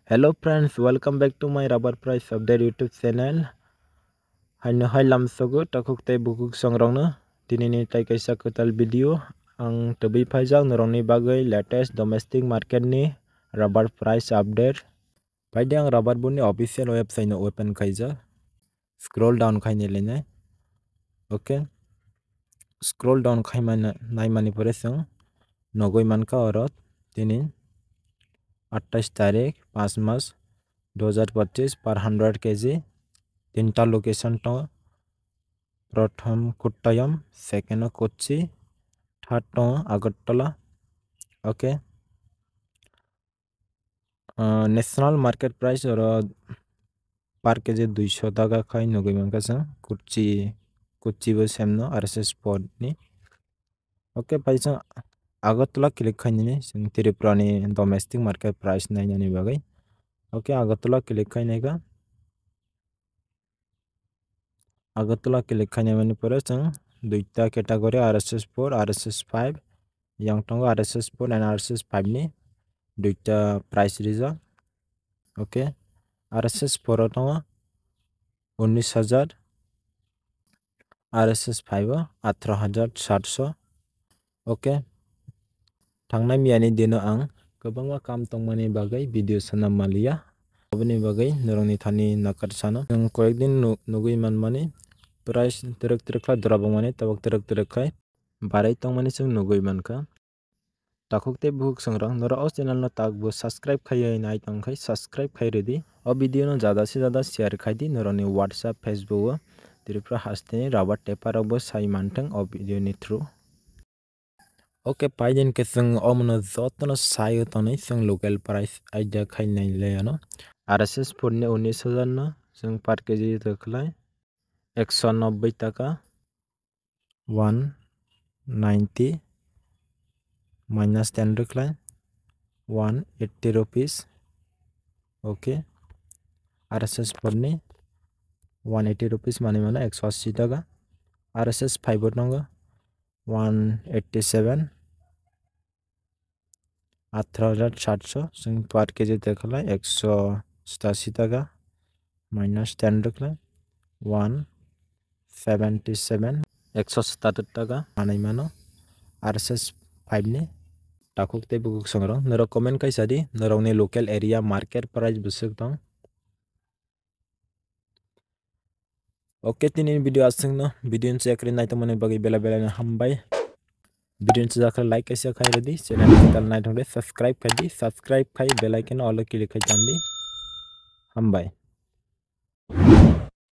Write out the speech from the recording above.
Hello friends, welcome back to my Rubber Price Update YouTube channel. Haino hai lamsogo takuk tai bukuk songrongno dinini tai kaisa kotal video ang tebi phaijak norongni bagai latest domestic market ni rubber price update. Paide ang rubber buni official website no open khaijak. Scroll down khaini lene. Okay. Scroll down khaimana naimani pore song nogoi manka orot tini 28 तारीख 5 मास 2025 पर 100 KG तीनटा location तो प्रथम Kottayam second Kochi third तो Agartala okay national market price और पर KG 200 टाका खाई नगै मानकासा कोच्चि बो सेमनो आरएसएस स्पॉट नि ओके पैसा अगरतला क्लिक खाइनि जों त्रिपुरानि डोमेस्टिक मार्केट प्राइस नायनानै बागै ओके अगरतला क्लिक खाइनायगा अगरतला क्लिक खाइनायनि परे जों दुइटा category RSS 4 RSS 5 yang tongo RSS 4 and RSS 5 ni duita price rija okay RSS 4 tongo 19,000 RSS 5 18,700 okay thangnai miyani dino ang gobanga kam tongmani bagai video sana malia obni bagai norongni thani nakar sano जों कয়েকদিন nugui manmani price terek kha drabangmani tabak terek khai barai tongmani जों nugui manka takukte buk songrang nora o channel no takbo subscribe khai nai tongkhai subscribe khai redi o video no jada se jada share khai di noroni WhatsApp Facebook o tripura hasteni rubber taper bo sai manteng o video ni through okay paiden ke sung omno jotno sai tonai sung local price idea khai nai le ano RSS 4 ne 19,000 no sung per kg rakhlai 190 টাকা 190 minus 10 rakhlai 180 rupees okay RSS 4 ni 180 rupees mane 180 টাকা RSS 5 nonga 187 18,700 जों पर KG देखला 187 টাকা minus 10 rakhlai 177 177 টাকা manai mano RSS 5 ni takukte bukuk songrong nero comment kaisadi norongni local area market price busuk tong okay tini video asungno video check rin nai to mane bagi bela bela hambai video chakra like kaisa khai redi channel tal nai thongde subscribe khai di subscribe khai bell icon all click khai tandi hambai